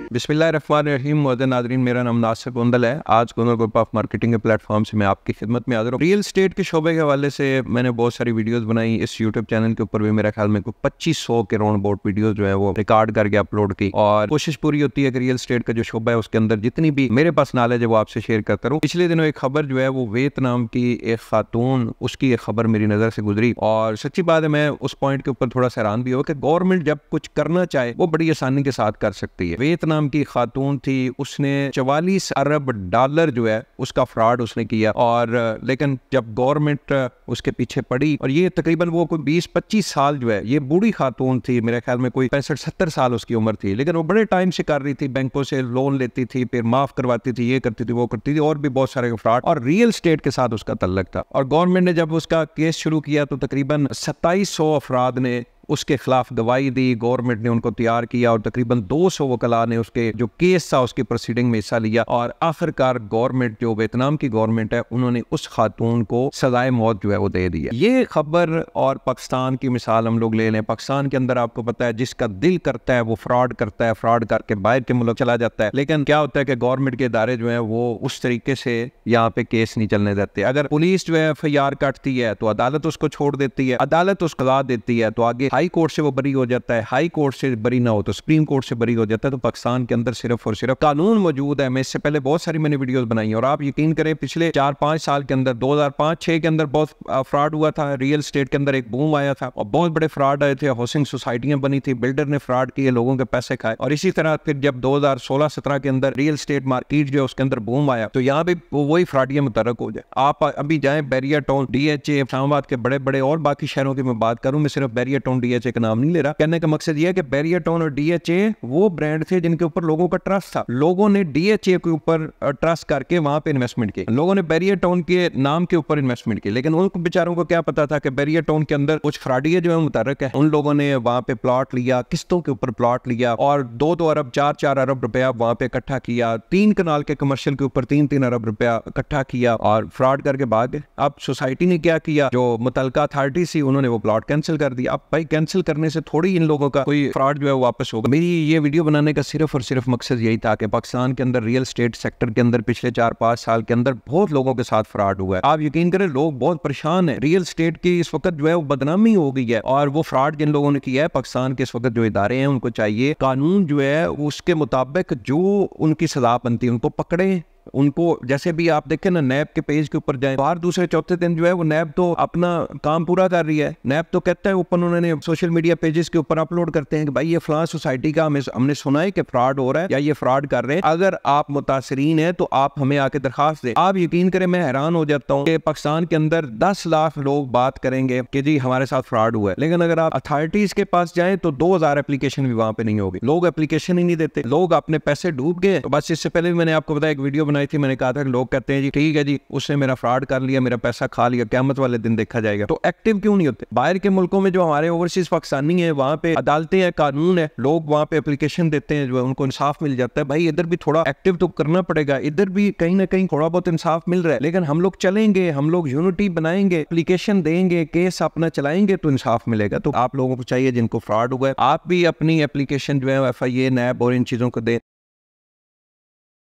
बिस्मिल्लाहिर्रहमानिर्रहीम। मोअज़्ज़िज़ नाज़रीन, मेरा नाम नासिर गोंदल है। आज गोंदल ग्रुप ऑफ मार्केटिंग के प्लेटफॉर्म से मैं आपकी खिदमत में हाज़िर हूँ। रियल एस्टेट के शोबे के हवाले से मैंने बहुत सारी वीडियोस बनाई। इस यूट्यूब चैनल के ऊपर भी मेरा ख्याल में 2500 के राउंड अबाउट वीडियोस जो है वो रिकॉर्ड करके अपलोड की, और कोशिश पूरी होती है कि रियल एस्टेट का जो शोबा है उसके अंदर जितनी भी मेरे पास नॉलेज है वो आपसे शेयर करता रहूँ। पिछले दिनों एक खबर जो है वो वियतनाम की एक खातून, उसकी एक खबर मेरी नज़र से गुजरी, और सच्ची बात है मैं उस पॉइंट के ऊपर थोड़ा सा हैरान भी हो कि गवर्नमेंट जब कुछ करना चाहे वो बड़ी आसानी के साथ कर सकती है। वियतनाम की खातून थी, उसने 44 अरब डॉलर जो है उसका फ्रॉड उसने किया, और लेकिन जब गवर्नमेंट उसके पीछे पड़ी, और ये तकरीबन वो कोई 20-25 साल जो है, ये बूढ़ी खातून थी, मेरे ख्याल में कोई 65-70 साल उसकी उम्र थी, लेकिन वो बड़े टाइम से कर रही थी, बैंकों से लोन लेती थी, फिर माफ करवाती थी, ये करती थी, वो करती थी, और भी बहुत सारे फ्रॉड, और रियल एस्टेट के साथ उसका तल्लक था। और गवर्नमेंट ने जब उसका केस शुरू किया तो तकरीबन 2700 अफराद ने उसके खिलाफ गवाही दी, गवर्नमेंट ने उनको तैयार किया, और तकरीबन 200 वकला ने उसके जो केस था उसकी प्रोसीडिंग में हिस्सा लिया, और आखिरकार गवर्नमेंट, जो वियतनाम की गवर्नमेंट है, उन्होंने उस खातून को सजाए मौत जो है वो दे दी है। ये खबर, और पाकिस्तान की मिसाल हम लोग ले लें, पाकिस्तान के अंदर आपको पता है जिसका दिल करता है वो फ्रॉड करता है, फ्रॉड करके बाहर के मुल्क चला जाता है, लेकिन क्या होता है कि गवर्नमेंट के इदारे जो है वो उस तरीके से यहाँ पे केस नहीं चलने देते। अगर पुलिस जो है FIR काटती है तो अदालत उसको छोड़ देती है, अदालत उसको सजा देती है तो आगे हाई कोर्ट से वो बरी हो जाता है, हाई कोर्ट से बरी ना हो तो सुप्रीम कोर्ट से बरी हो जाता है। तो पाकिस्तान के अंदर सिर्फ और सिर्फ कानून मौजूद है। मैं इससे पहले बहुत सारी मैंने वीडियोस बनाई हैं, और आप यकीन करें पिछले 4-5 साल के अंदर 2005-6 के अंदर बहुत फ्रॉड हुआ था। रियल एस्टेट के अंदर एक बूम आया था और बहुत बड़े फ्रॉड आए थे, हाउसिंग सोसाइटियां बनी थी, बिल्डर ने फ्रॉड किए, लोगों के पैसे खाए। और इसी तरह फिर जब 2016-17 के अंदर रियल एस्टेट मार्केट जो है उसके अंदर बूम आया, तो यहाँ भी वही फ्रॉडियां मुतरक हो जाए। आप अभी जाए बैरिया टाउन, DHA, इस्लामाबाद के बड़े बड़े और बाकी शहरों की मैं बात करूं, मैं सिर्फ बैरिया टाउन DHA का नाम नहीं ले रहा। कहने का मकसद यह है कि बैरिया टाउन और DHA वो ब्रांड थे जिनके ऊपर लोगों का ट्रस्ट था। लोगों ने DHA के ऊपर ट्रस्ट करके वहां पे इन्वेस्टमेंट की, लोगों ने बैरिया टाउन के नाम के ऊपर इन्वेस्टमेंट की, लेकिन उनको बेचारों को क्या पता था कि बैरिया टाउन के अंदर कुछ फ्रॉडिये जो है मुतरक है। उन लोगों ने वहां पे प्लॉट लिया, किस्तों के ऊपर प्लॉट लिया, और 2-2 अरब 4-4 अरब रुपया वहां पे इकट्ठा किया, 3 कनाल के कमर्शियल के ऊपर 3-3 अरब रुपया इकट्ठा किया, और फ्रॉड करके भाग गए। अब सोसाइटी ने क्या किया, जो मुतलका अथॉरिटी थी उन्होंने वो प्लॉट कैंसिल कर दिया। अब भाई कैंसिल करने से थोड़ी इन लोगों का कोई फ्रॉड जो है वापस होगा। मेरी ये वीडियो बनाने का सिर्फ और सिर्फ मकसद यही था कि पाकिस्तान के अंदर रियल एस्टेट सेक्टर के अंदर पिछले 4-5 साल के अंदर बहुत लोगों के साथ फ्रॉड हुआ है। आप यकीन करें लोग बहुत परेशान है। रियल एस्टेट की इस वक्त जो है वो बदनामी हो गई है, और वो फ्रॉड जिन लोगों ने किया है, पाकिस्तान के इस वक्त जो इदारे हैं उनको चाहिए कानून जो है उसके मुताबिक जो उनकी सजा बनती है उनको पकड़े। उनको जैसे भी आप देखें ना, नैब के पेज के ऊपर जाएं, बाहर दूसरे चौथे दिन जो है वो नैब तो अपना काम पूरा कर रही है। नैब तो कहता है ऊपर, उन्होंने सोशल मीडिया पेजेस के ऊपर अपलोड करते हैं कि भाई ये फलां सोसाइटी का हमने सुना है कि फ्रॉड हो रहा है या ये फ्रॉड कर रहे हैं, अगर आप मुतासरीन है तो आप हमें आके दरखास्त दें। आप यकीन करें मैं हैरान हो जाता हूँ कि पाकिस्तान के अंदर 10 लाख लोग बात करेंगे कि जी हमारे साथ फ्रॉड हुआ है, लेकिन अगर आप अथॉरिटीज के पास जाएं तो 2000 एप्लीकेशन भी वहां पे नहीं होगी। लोग एप्लीकेशन ही नहीं देते, लोग अपने पैसे डूब गए। तो बस इससे पहले भी मैंने आपको बताया, एक वीडियो बनाई थी, मैंने कहा था लोग कहते हैं जी ठीक है जी उसने मेरा फ्रॉड कर लिया, मेरा पैसा खा लिया, क़यामत वाले दिन देखा जाएगा। तो एक्टिव क्यों नहीं होते? बाहर के मुल्कों में जो हमारे ओवरसीज पाकिस्तानी है वहां पे अदालतें हैं, कानून है, लोग वहां पे एप्लीकेशन देते हैं, जो उनको इंसाफ मिल जाता है। भाई इधर भी थोड़ा एक्टिव तो करना पड़ेगा, इधर भी कहीं ना कहीं थोड़ा बहुत इंसाफ मिल रहा है, लेकिन हम लोग चलेंगे, हम लोग यूनिटी बनाएंगे, एप्लीकेशन देंगे, केस अपना चलाएंगे तो इंसाफ मिलेगा। तो आप लोगों को चाहिए जिनको फ्रॉड हुआ है, आप भी अपनी एप्लीकेशन जो है FIA, नैब और इन चीजों को दें।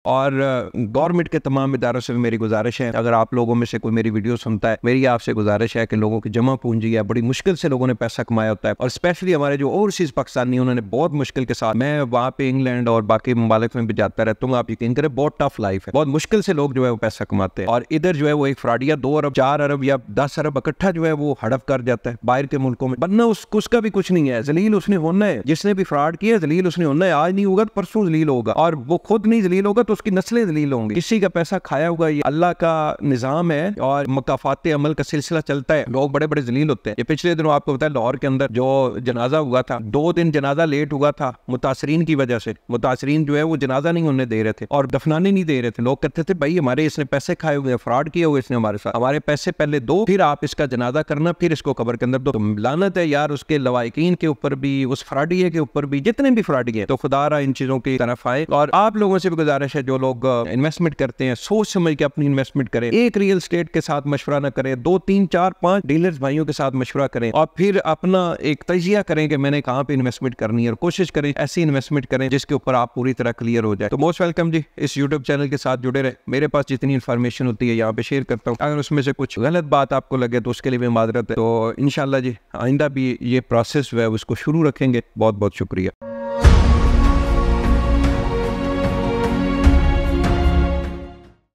और गवर्नमेंट के तमाम इदारों से भी मेरी गुजारिश है, अगर आप लोगों में से कोई मेरी वीडियो सुनता है, मेरी आपसे गुजारिश है कि लोगों की जमा पूंजी है, बड़ी मुश्किल से लोगों ने पैसा कमाया होता है, और स्पेशली हमारे जो ओवरसीज पाकिस्तानी उन्होंने बहुत मुश्किल के साथ, मैं वहाँ पे इंग्लैंड और बाकी ममालिक में भी जाता रहता हूँ, आप यकीन करें बहुत टफ लाइफ है, बहुत मुश्किल से लोग जो है वो पैसा कमाते हैं, और इधर जो है वो एक फ्रॉडिया 2 अरब 4 अरब या 10 अरब इकट्ठा जो है वो हड़प कर जाता है बाहर के मुल्कों में। बनना उसका भी कुछ नहीं है, जलील उसने होना है, जिसने भी फ्रॉड किया जलील उसने होना है। आज नहीं होगा तो परसों जलील होगा, और वो खुद नहीं जलील होगा तो उसकी नस्लें जलील होंगे। किसी का पैसा खाया हुआ, ये अल्लाह का निजाम है, और मकाफात अमल का सिलसिला चलता है। लोग बड़े बड़े जलील होते हैं। ये पिछले दिनों आपको पता है लाहौर के अंदर जो जनाजा हुआ था, 2 दिन जनाजा लेट हुआ था मुतासरीन की वजह से। मुतासरीन जो है वो जनाजा नहीं होने दे रहे थे और दफनाने नहीं दे रहे थे। लोग कहते थे भाई हमारे इसने पैसे खाए हुए, फ्रॉड किए हुए इसने हमारे साथ, हमारे पैसे पहले दो, फिर आप इसका जनाजा करना, फिर इसको कब्र के अंदर दो। तो लानत है यार उसके लवाइकीन के ऊपर भी, उस फ्रॉडिये के ऊपर भी, जितने भी फ्रॉडिये। तो खुदा इन चीजों की तरफ आए। और आप लोगों से भी गुजारिश है जो लोग इन्वेस्टमेंट करते हैं सोच समझ के अपनी इन्वेस्टमेंट करें। एक रियल एस्टेट के साथ मशवरा न करें, 2 3 4 5 डीलर्स भाइयों के साथ मशवरा करें और फिर अपना एक तजिया करें कि मैंने कहाँ पे इन्वेस्टमेंट करनी है, और कोशिश करें ऐसी इन्वेस्टमेंट करें जिसके ऊपर आप पूरी तरह क्लियर हो जाए। तो मोस्ट वेलकम जी, इस यूट्यूब चैनल के साथ जुड़े रहे। मेरे पास जितनी इन्फॉर्मेशन होती है यहाँ पे शेयर करता हूँ। अगर उसमें से कुछ गलत बात आपको लगे तो उसके लिए भी माजरत है। तो इंशाल्लाह जी आइंदा भी ये प्रोसेस जो है उसको शुरू रखेंगे। बहुत बहुत शुक्रिया।